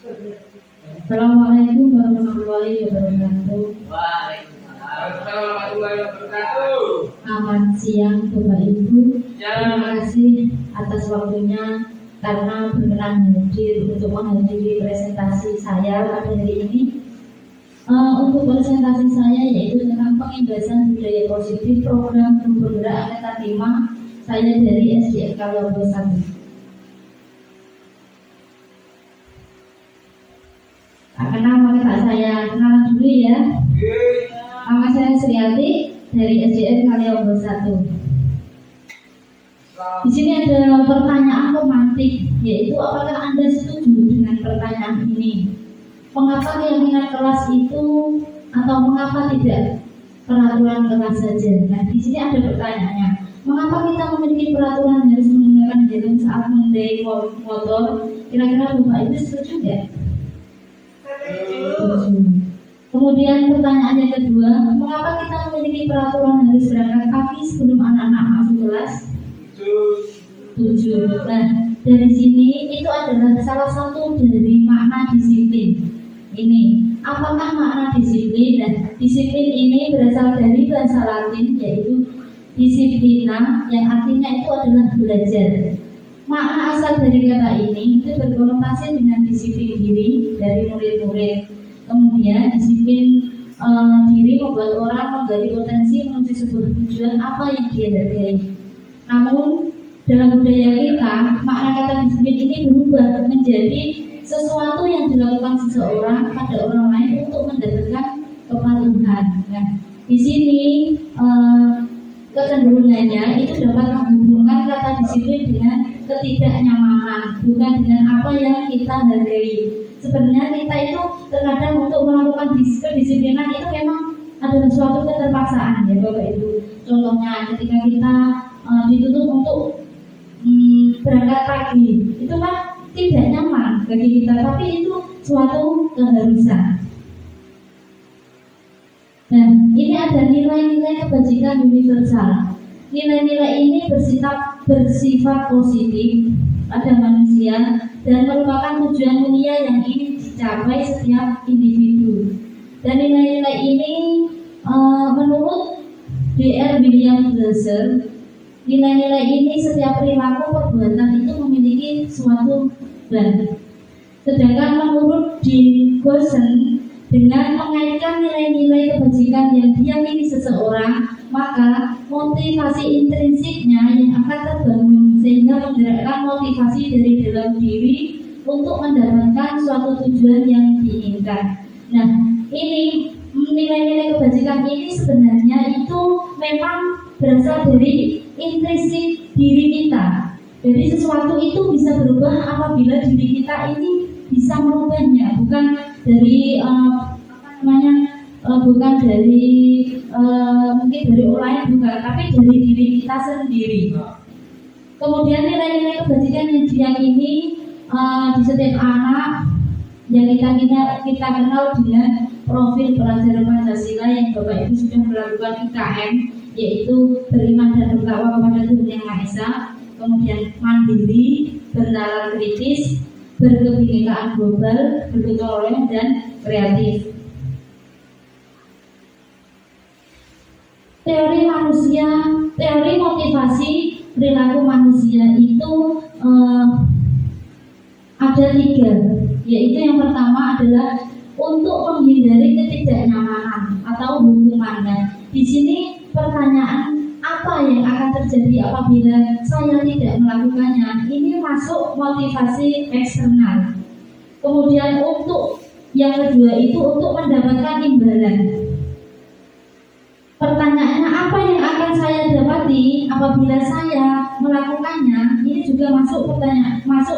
Assalamualaikum warahmatullahi wabarakatuh. Waalaikumsalam warahmatullahi wabarakatuh. Selamat siang Bapak Ibu. Terima kasih atas waktunya karena berkenan hadir untuk menghadiri presentasi saya pada hari ini. Untuk presentasi saya yaitu tentang pengindasan budaya positif program Guru Bergerak Angkatan 5. Saya dari SDN Kaliobo 1. Nama saya kenalan dulu ya. Nama saya Sriati dari SDN Kaliobo 1. Di sini ada pertanyaan romantik, yaitu apakah Anda setuju dengan pertanyaan ini? Mengapa keyakinan kelas itu atau mengapa tidak peraturan kelas saja? Nah, di sini ada pertanyaannya. Mengapa kita memiliki peraturan harus menggunakan helm saat mengendarai motor? Kira-kira Bapak Ibu setuju nggak? Kemudian pertanyaan yang kedua, mengapa kita memiliki peraturan harus berangkat kaki sebelum anak-anak masuk kelas? Tujuh. Nah, dari sini itu adalah salah satu dari makna disiplin. Ini, apakah makna disiplin? Dan disiplin ini berasal dari bahasa Latin yaitu disiplina, yang artinya itu adalah belajar. Makna asal dari kata ini itu berkonotasi dengan disiplin diri dari murid-murid. Kemudian disiplin diri membuat orang menggali potensi menuju sebuah tujuan apa yang dia hargai. Namun dalam budaya kita, makna kata disiplin ini berubah menjadi sesuatu yang dilakukan seseorang pada orang lain untuk mendapatkan kepatuhan. Nah, di sini kecenderungannya itu dapat menghubungkan kata disiplin dengan ketidaknyamanan, bukan dengan apa yang kita hargai. Sebenarnya kita itu terkadang untuk melakukan kedisiplinan itu memang adalah suatu keterpaksaan ya Bapak Ibu. Contohnya ketika kita dituntut untuk berangkat pagi, itu kan tidak nyaman bagi kita, tapi itu suatu keharusan. Nah, ini ada nilai-nilai kebajikan universal. Nilai-nilai ini bersifat positif pada manusia dan merupakan tujuan mulia yang ingin dicapai setiap individu. Dan nilai-nilai ini menurut Dr. William Glasser, nilai-nilai ini setiap perilaku perbuatan itu memiliki suatu beban. Sedangkan menurut Dean Goosen, dengan mengaitkan nilai-nilai kebajikan yang diyakini seseorang, maka motivasi intrinsiknya yang akan terbangun sehingga menggerakkan motivasi dari dalam diri untuk mendapatkan suatu tujuan yang diinginkan. Nah, ini nilai-nilai kebajikan ini sebenarnya itu memang berasal dari intrinsik diri kita. Jadi sesuatu itu bisa berubah apabila diri kita ini bisa merubahnya, bukan dari bukan dari mungkin dari orang lain bukan, tapi dari diri kita sendiri. Kemudian nilai-nilai kebajikan yang diyakini di setiap anak yang kita kenal dengan profil pelajar Pancasila yang Bapak Ibu sudah melakukan IKM, yaitu beriman dan bertakwa kepada Tuhan Yang Maha Esa, kemudian mandiri, bernalar kritis, berkebinekaan global, bertoleransi dan kreatif. Teori motivasi perilaku manusia itu ada 3, yaitu yang pertama adalah untuk menghindari ketidaknyamanan atau hukumannya. Di sini pertanyaan apa yang akan terjadi apabila saya tidak melakukannya? Ini masuk motivasi eksternal. Kemudian untuk yang kedua itu untuk mendapatkan imbalan. Pertanyaannya apa yang akan saya dapati apabila saya melakukannya? Ini juga masuk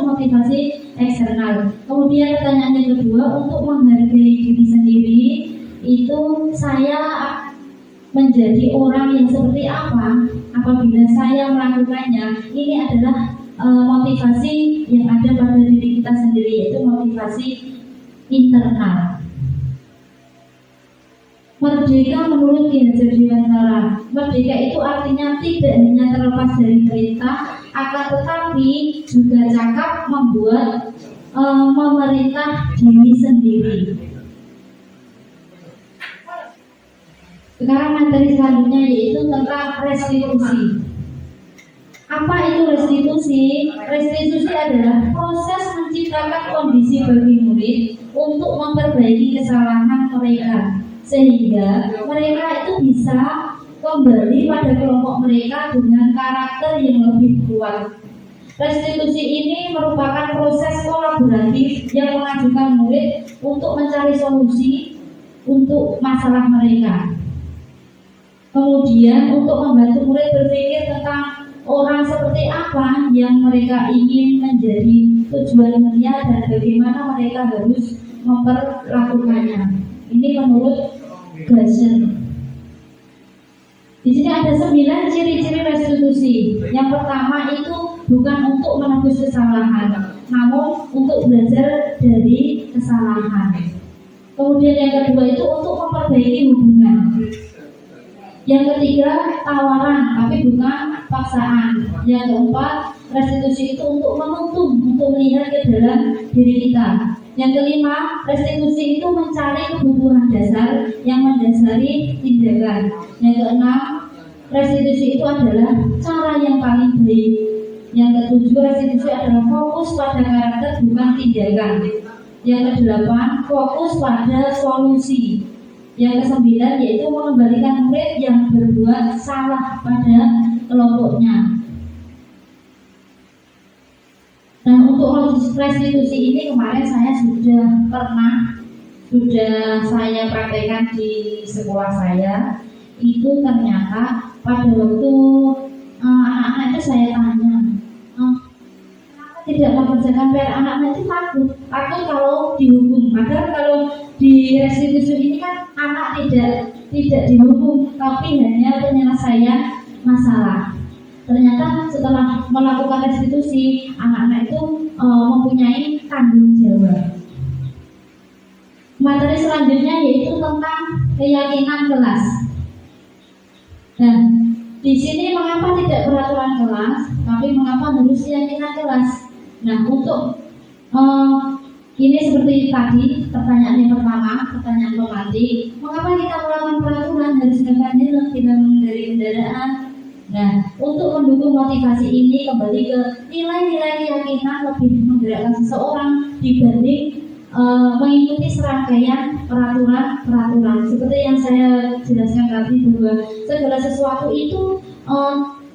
motivasi eksternal. Kemudian pertanyaan yang kedua untuk menghargai diri sendiri, itu saya menjadi orang yang seperti apa apabila saya melakukannya. Ini adalah motivasi yang ada pada diri kita sendiri, yaitu motivasi internal. Merdeka menurut Ki Hajar Dewantara, merdeka itu artinya tidak hanya terlepas dari perintah, akan tetapi juga cakap membuat memerintah diri sendiri. Sekarang materi selanjutnya yaitu tentang restitusi. Apa itu restitusi? Restitusi adalah proses menciptakan kondisi bagi murid untuk memperbaiki kesalahan mereka, sehingga mereka itu bisa kembali pada kelompok mereka dengan karakter yang lebih kuat. Restitusi ini merupakan proses kolaboratif yang mengajukan murid untuk mencari solusi untuk masalah mereka. Kemudian untuk membantu murid berpikir tentang orang seperti apa yang mereka ingin menjadi tujuan mulia dan bagaimana mereka harus memperlakukannya. Ini menurut Gassen. Di sini ada 9 ciri-ciri restitusi. Yang pertama itu bukan untuk menebus kesalahan, namun untuk belajar dari kesalahan. Kemudian yang kedua itu untuk memperbaiki hubungan. Yang ketiga, tawaran, tapi bukan paksaan. Yang keempat, restitusi itu untuk menuntun, untuk melihat ke dalam diri kita. Yang kelima, restitusi itu mencari kebutuhan dasar yang mendasari tindakan. Yang keenam, restitusi itu adalah cara yang paling baik. Yang ketujuh, restitusi adalah fokus pada karakter bukan tindakan. Yang kedelapan, fokus pada solusi. Yang kesembilan yaitu mengembalikan murid yang berbuat salah pada kelompoknya. Dan untuk restitusi ini kemarin saya sudah saya praktekkan di sekolah saya. Itu ternyata pada waktu anak-anak itu saya tanya, tidak mengerjakan PR, anak-anak itu takut kalau dihukum. Padahal kalau di restitusi ini kan anak tidak dihukum, tapi hanya penyelesaian masalah. Ternyata setelah melakukan restitusi, anak-anak itu mempunyai tanggung jawab. Materi selanjutnya yaitu tentang keyakinan kelas. Nah, di sini mengapa tidak peraturan kelas, tapi mengapa harus keyakinan kelas? Nah, untuk ini seperti tadi pertanyaan yang pertama, pertanyaan pemantik, mengapa kita melakukan peraturan harus dengan helm, tidak mengendarai kendaraan? Nah, untuk mendukung motivasi ini kembali ke nilai-nilai keyakinan lebih menggerakkan seseorang dibanding mengikuti serangkaian peraturan. Seperti yang saya jelaskan tadi bahwa segala sesuatu itu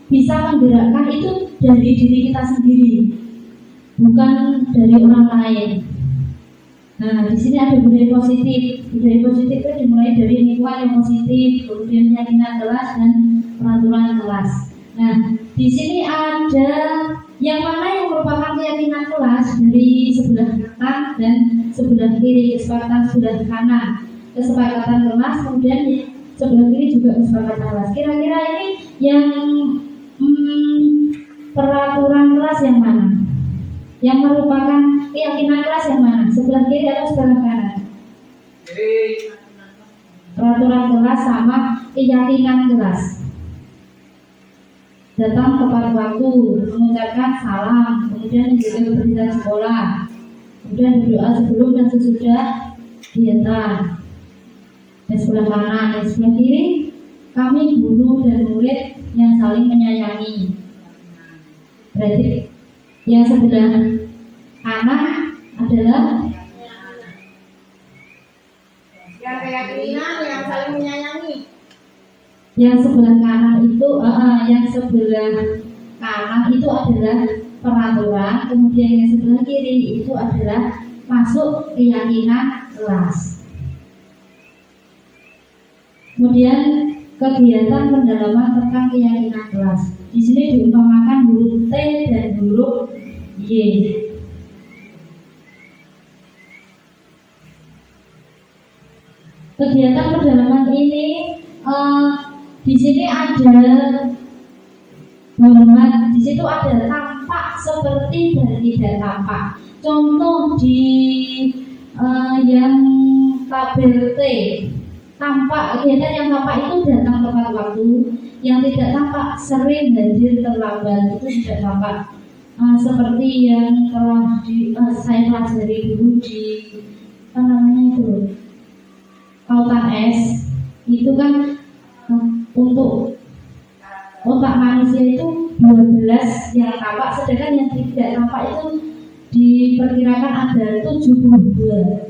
bisa menggerakkan itu dari diri kita sendiri, bukan dari orang lain. Nah, di sini ada budaya positif. Budaya positif itu dimulai dari lingkungan yang positif, kemudian keyakinan kelas dan peraturan kelas. Nah, di sini ada yang mana yang merupakan keyakinan kelas dari sebelah kanan dan sebelah kiri, kesepakatan sebelah kanan, kesepakatan kelas, kemudian sebelah kiri juga kesepakatan kelas. Kira-kira ini yang peraturan kelas yang mana? Yang merupakan keyakinan kelas yang mana? Sebelah kiri atau sebelah kanan? Peraturan kelas sama keyakinan kelas. Datang tepat waktu, mengucapkan salam, kemudian menjaga kebersihan sekolah, kemudian berdoa sebelum dan sesudah kegiatan. Dan sebelah kanan dan sebelah kiri, kami guru dan murid yang saling menyayangi. Berarti yang sebelah kanan adalah yang keyakinan yang saling menyayangi. Yang sebelah kanan itu adalah peraturan, kemudian yang sebelah kiri itu adalah masuk keyakinan kelas. Kemudian kegiatan pendalaman tentang keyakinan kelas. Di sini diumpamakan huruf T dan huruf Y. Kegiatan pendalaman ini di sini ada hormat, di situ ada tampak, seperti, dan tidak tampak. Contoh di yang tabel T, tampak, kegiatan yang tampak itu datang tepat waktu, yang tidak tampak sering hadir terlambat, itu tidak tampak. Seperti yang telah saya pelajari dulu di apa namanya itu Kautan S itu kan untuk otak manusia itu 12 yang tampak, sedangkan yang tidak tampak itu diperkirakan ada 72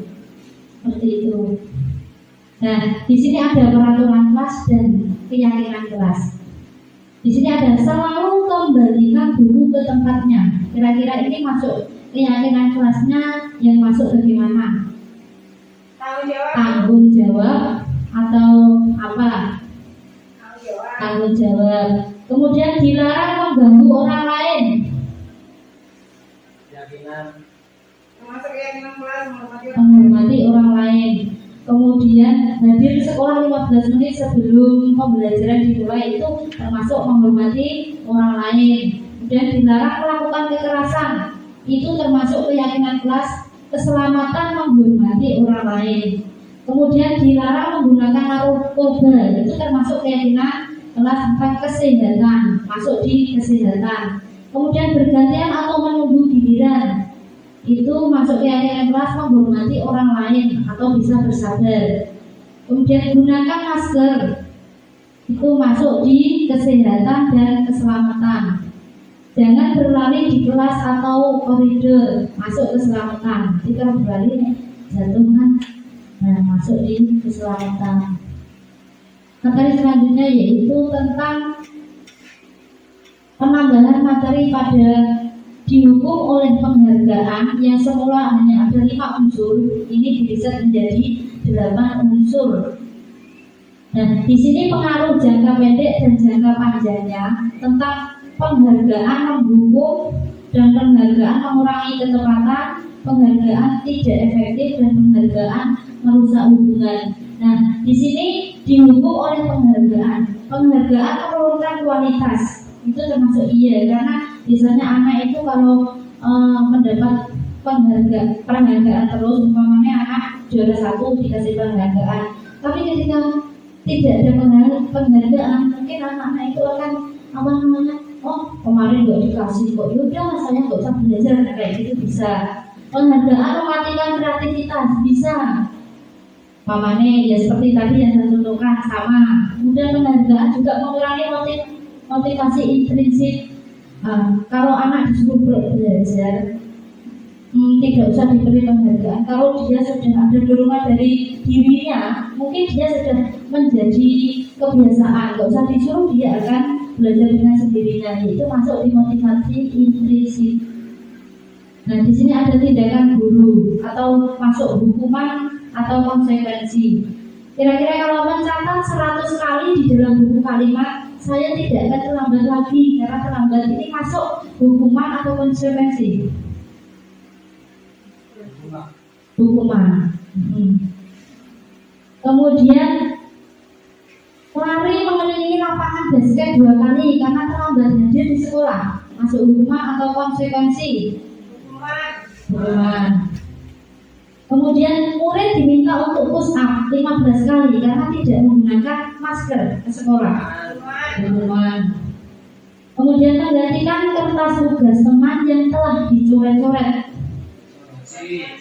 seperti itu. Nah, di sini ada peraturan kelas dan keyakinan kelas. Di sini ada selalu kembalikan buku ke tempatnya. Kira-kira ini masuk keyakinan kelasnya, yang masuk bagaimana? Tanggung jawab atau apa? Tanggung jawab. Kemudian dilarang mengganggu orang lain. Keyakinan. Termasuk keyakinan kelas Menghormati orang lain. Kemudian hadir sekolah 15 menit sebelum pembelajaran dimulai, itu termasuk menghormati orang lain. Kemudian dilarang melakukan kekerasan, itu termasuk keyakinan kelas. Keselamatan menghormati orang lain. Kemudian dilarang menggunakan narkoba, itu termasuk keyakinan kelas tentang kesehatan, masuk di kesehatan. Kemudian bergantian atau menunggu giliran, itu masuk keyakinan kelas menghormati orang lain atau bisa bersabar. Kemudian gunakan masker, itu masuk di kesehatan dan keselamatan. Jangan berlari di kelas atau koridor, masuk keselamatan. Jika berlari jatuh kan, nah masuk di keselamatan. Materi selanjutnya yaitu tentang penambahan materi pada dihukum oleh penghargaan yang semula hanya ada 5 unsur, ini diriset menjadi 8 unsur. Nah, di sini pengaruh jangka pendek dan jangka panjangnya tentang penghargaan menghukum dan penghargaan mengurangi ketepatan, penghargaan tidak efektif dan penghargaan merusak hubungan. Nah, di sini dihukum oleh penghargaan. Penghargaan menurunkan kualitas, itu termasuk iya, karena biasanya anak itu kalau mendapat penghargaan terus, umpamanya anak juara 1 dikasih penghargaan, tapi ketika tidak ada penghargaan, mungkin anak-anak itu akan apa namanya, oh kemarin gak dikasih kok, yaudah saya gak usah belajar, kayak gitu bisa. Penghargaan mematikan kreativitas, bisa. Mamane ya seperti tadi yang saya contohkan sama. Kemudian penghargaan juga mengurangi motivasi intrinsik. Kalau anak disuruh belajar, tidak usah diberi penghargaan. Kalau dia sudah ada dorongan dari dirinya, mungkin dia sudah menjadi kebiasaan. Tidak usah disuruh, dia akan belajar dengan sendirinya. Itu masuk di motivasi intrinsik. Nah, di sini ada tindakan guru atau masuk hukuman atau konsekuensi. Kira-kira kalau mencatat 100 kali di dalam buku kalimat, saya tidak akan terlambat lagi, karena terlambat ini masuk hukuman atau konsekuensi. Hukuman. Kemudian lari mengelilingi lapangan basket 2 kali karena terlambat hadir di sekolah, masuk hukuman atau konsekuensi. Hukuman. Kemudian murid diminta untuk push up 15 kali karena tidak menggunakan masker ke sekolah. Hukuman. Kemudian menggantikan kertas tugas teman yang telah dicoret-coret.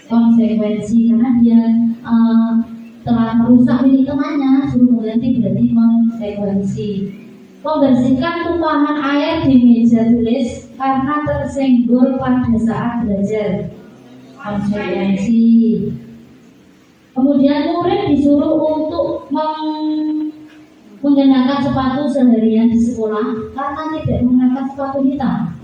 Konsekuensi, karena dia telah merusak milik temannya, suruh mengganti, berarti konsekuensi. Membersihkan tumpahan air di meja tulis karena tersenggol pada saat belajar. Konsekuensi. Kemudian murid disuruh untuk mengenakan sepatu seharian di sekolah karena tidak menggunakan sepatu hitam.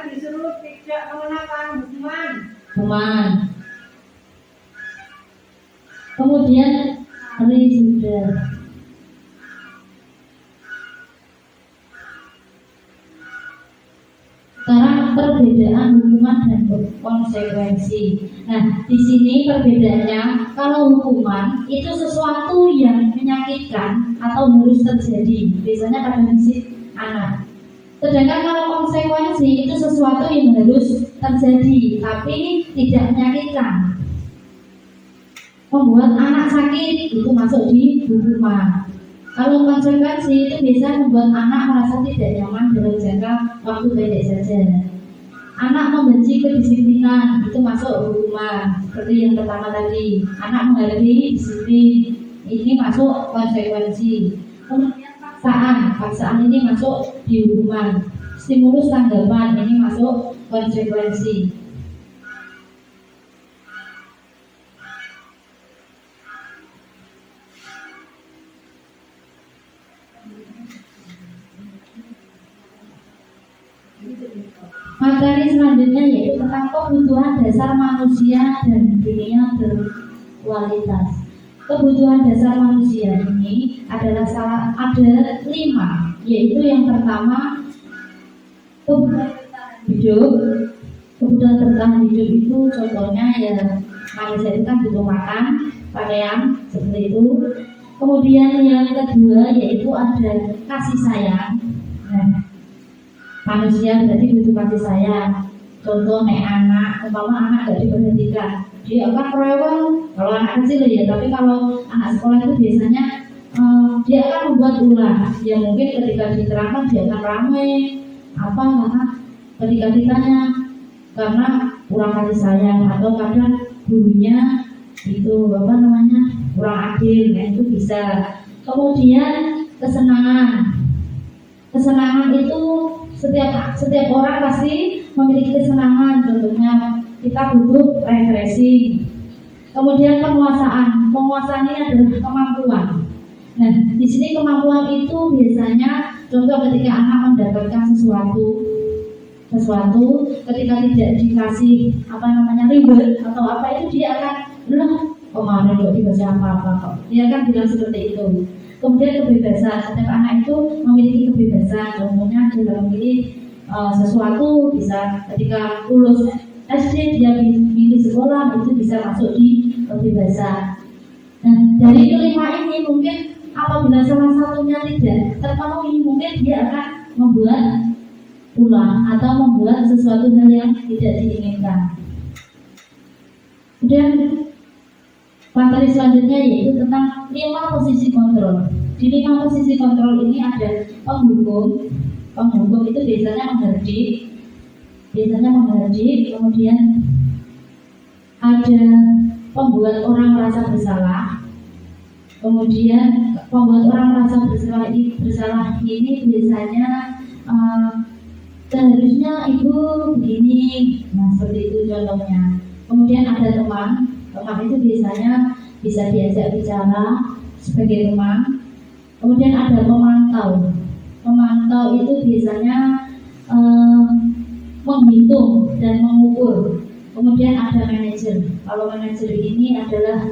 Disuruh tidak mengenakan Hukuman. Kemudian sudah. Sekarang perbedaan hukuman dan konsekuensi. Nah, di sini perbedaannya, kalau hukuman itu sesuatu yang menyakitkan atau harus terjadi, biasanya pada fisik anak. Sedangkan kalau konsekuensi itu sesuatu yang harus terjadi tapi tidak menyakitkan. Membuat anak sakit itu masuk di hukuman. Kalau konsekuensi itu bisa membuat anak merasa tidak nyaman dalam jangka waktu pendek saja. Anak membenci kedisiplinan, itu masuk hukuman. Seperti yang pertama tadi, anak menghargai disiplin, ini masuk konsekuensi. Kemudian paksaan ini masuk di hukuman. Stimulus tanggapan ini masuk konsekuensi. Materi selanjutnya yaitu tentang kebutuhan dasar manusia dan dunia berkualitas. Kebutuhan dasar manusia ini adalah ada 5, yaitu yang pertama kebutuhan hidup. Kebutuhan bertahan hidup itu contohnya ya manusia itu kan butuh makan, pakaian, seperti itu. Kemudian yang kedua yaitu ada kasih sayang. Nah, manusia berarti butuh kasih sayang. Contoh anak, umpama anak gak diperhatikan, dia akan rewel. Kalau anak kecil ya, tapi kalau anak sekolah itu biasanya dia akan membuat ulah. Ya mungkin ketika diterangkan dia akan ramai. Apa karena ketika ditanya karena kurang kasih sayang atau kadang gurunya itu kurang adil, nah itu bisa. Kemudian kesenangan. Kesenangan itu setiap orang pasti memiliki kesenangan. Contohnya kita butuh refreshing. Kemudian penguasaan ini adalah kemampuan. Nah, di sini kemampuan itu biasanya contoh ketika anak mendapatkan sesuatu ketika tidak dikasih ribet atau apa itu dia akan kemarin kok dibaca apa kok. Dia akan bilang seperti itu. Kemudian kebebasan, setiap anak itu memiliki kebebasan. Contohnya dalam memilih sesuatu, bisa ketika lulus SD dia pilih sekolah, itu bisa masuk di kebebasan. Nah, dari kelima ini mungkin apabila salah satunya tidak terpenuhi, mungkin dia akan membuat ulah atau membuat sesuatu hal yang tidak diinginkan. Kemudian materi selanjutnya yaitu tentang 5 posisi kontrol. Di 5 posisi kontrol ini ada penghukum. Penghukum itu biasanya menghardik. Kemudian ada pembuat orang merasa bersalah. Kemudian pembuat orang merasa bersalah ini biasanya seharusnya ibu begini. Nah, seperti itu contohnya. Kemudian ada teman itu biasanya bisa diajak bicara sebagai teman. Kemudian ada pemantau. Pemantau itu biasanya menghitung dan mengukur. Kemudian ada manajer. Kalau manajer ini adalah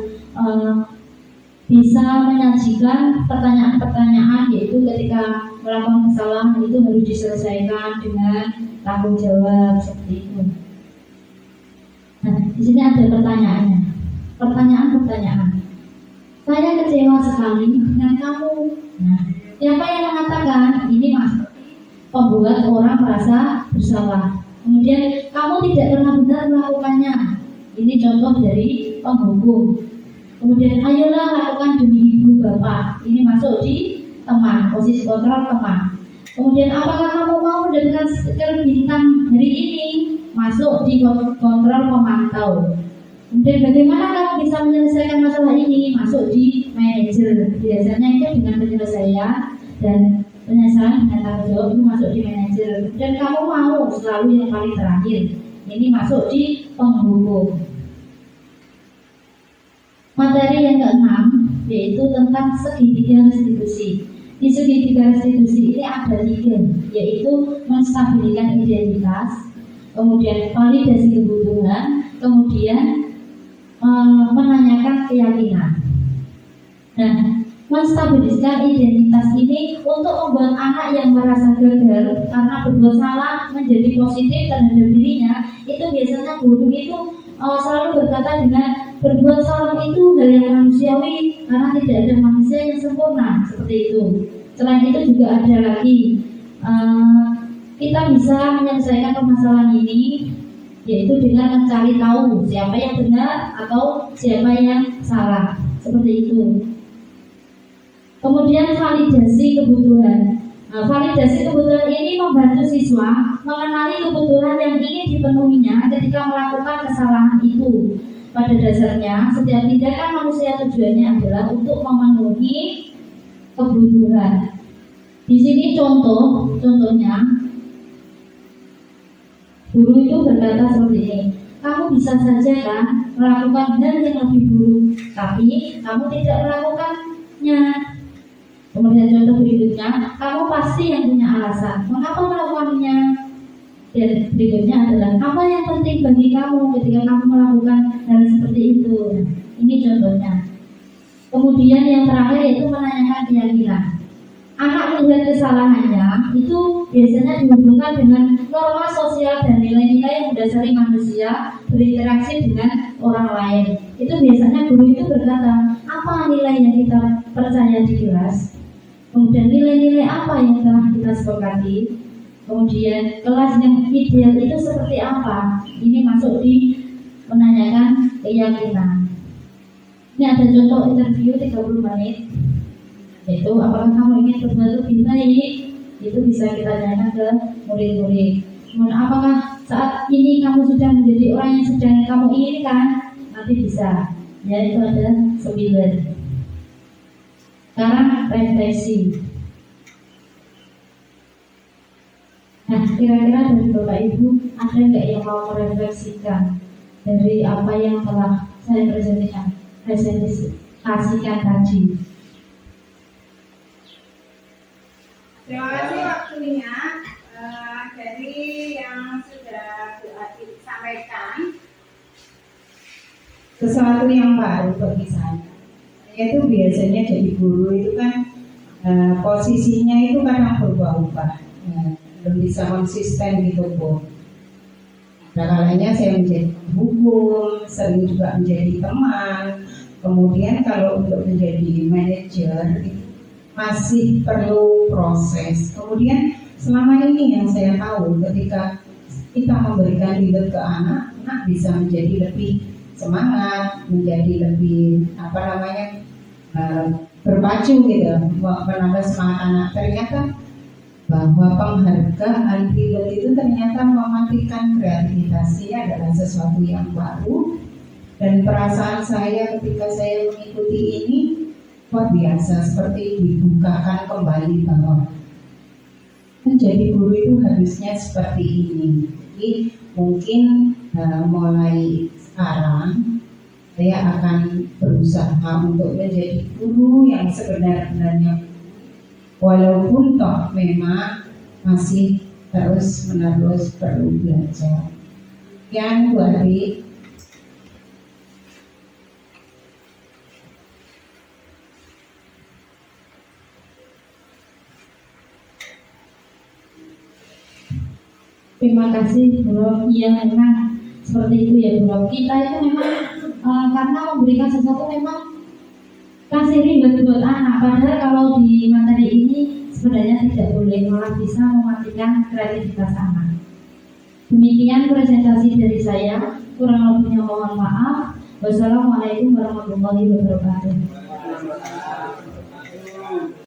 bisa menyajikan pertanyaan-pertanyaan, yaitu ketika melakukan kesalahan itu harus diselesaikan dengan tanggung jawab seperti itu. Nah, di sini ada pertanyaannya. Pertanyaan. Saya kecewa sekali dengan kamu. Nah, siapa yang mengatakan ini mas? Pembuat orang merasa bersalah. Kemudian kamu tidak pernah benar melakukannya. Ini contoh dari penghukum. Kemudian ayolah lakukan demi ibu bapak. Ini masuk di teman, posisi kontrol teman. Kemudian apakah kamu mau mendapatkan stiker bintang hari ini? Masuk di kontrol pemantau. Kemudian bagaimana kamu bisa menyelesaikan masalah ini? Masuk di manajer. Biasanya itu dengan penyelesaian dan penyelesaian dengan tanggung jawab itu masuk di manajer. Dan kamu mau selalu yang paling terakhir. Ini masuk di penghukum. Materi yang ke-6 yaitu tentang segitiga restitusi. Di segitiga restitusi ini ada 3, yaitu menstabilkan identitas, kemudian validasi kebutuhan, kemudian menanyakan keyakinan. Nah, menstabiliskan identitas ini untuk membuat anak yang merasa gagal karena berbuat salah menjadi positif terhadap dirinya. Itu biasanya guru itu selalu berkata dengan berbuat salah itu hal yang manusiawi karena tidak ada manusia yang sempurna, seperti itu. Selain itu juga ada lagi kita bisa menyelesaikan permasalahan ini yaitu dengan mencari tahu siapa yang benar atau siapa yang salah, seperti itu. Kemudian validasi kebutuhan. Nah, validasi kebutuhan ini membantu siswa mengenali kebutuhan yang ingin dipenuhinya ketika melakukan kesalahan itu. Pada dasarnya, setiap tindakan manusia tujuannya adalah untuk memenuhi kebutuhan. Di sini contohnya, guru itu berkata seperti ini, kamu bisa saja kan melakukan hal yang lebih buruk, tapi kamu tidak melakukannya. Kemudian contoh berikutnya, kamu pasti yang punya alasan mengapa melakukannya. Dan berikutnya adalah apa yang penting bagi kamu ketika kamu melakukan hal seperti itu. Nah, ini contohnya. Kemudian yang terakhir yaitu menanyakan keyakinan. Anak melihat kesalahannya itu biasanya dihubungkan dengan norma sosial dan nilai-nilai yang mendasari manusia berinteraksi dengan orang lain. Itu biasanya guru itu berkata, apa nilai yang kita percaya di kelas? Kemudian nilai-nilai apa yang telah kita sepakati? Kemudian kelas yang ideal itu seperti apa? Ini masuk di menanyakan keyakinan. Ini ada contoh interview 30 menit. Yaitu apakah kamu ingin berbuat lebih baik? Itu bisa kita tanyakan ke murid-murid. Kemudian apakah saat ini kamu sudah menjadi orang yang sedang kamu inginkan? Nanti bisa. Ya, itu ada 9. Sekarang refleksi. Nah, kira-kira dari Bapak Ibu ada nggak yang mau merefleksikan dari apa yang telah saya presentasikan tadi? Terima kasih waktunya. Dari yang sudah Bu Ati sampaikan, sesuatu yang baru bagi saya. Itu biasanya jadi guru itu kan posisinya itu kadang berubah-ubah, belum bisa konsisten gitu Bu. Ada kalanya saya menjadi hukum, sering juga menjadi teman. Kemudian kalau untuk menjadi manajer masih perlu proses. Kemudian selama ini yang saya tahu ketika kita memberikan leader ke anak bisa menjadi lebih semangat, menjadi lebih berpacu gitu, menambah semangat anak. Ternyata bahwa penghargaan leader itu ternyata mematikan kreativitasnya adalah sesuatu yang baru, dan perasaan saya ketika saya mengikuti ini luar biasa, seperti dibukakan kembali bahwa menjadi guru itu harusnya seperti ini. Jadi mungkin mulai sekarang saya akan berusaha untuk menjadi guru yang sebenar-benarnya, walaupun toh memang masih terus-menerus perlu belajar. Yang Bu Adi, terima kasih Bu. Iya, memang seperti itu ya Bu. Kita itu memang karena memberikan sesuatu memang kasih ribet buat anak. Padahal kalau di materi ini sebenarnya tidak boleh, malah bisa mematikan kreativitas anak. Demikian presentasi dari saya. Kurang lebihnya mohon maaf. Wassalamualaikum warahmatullahi wabarakatuh.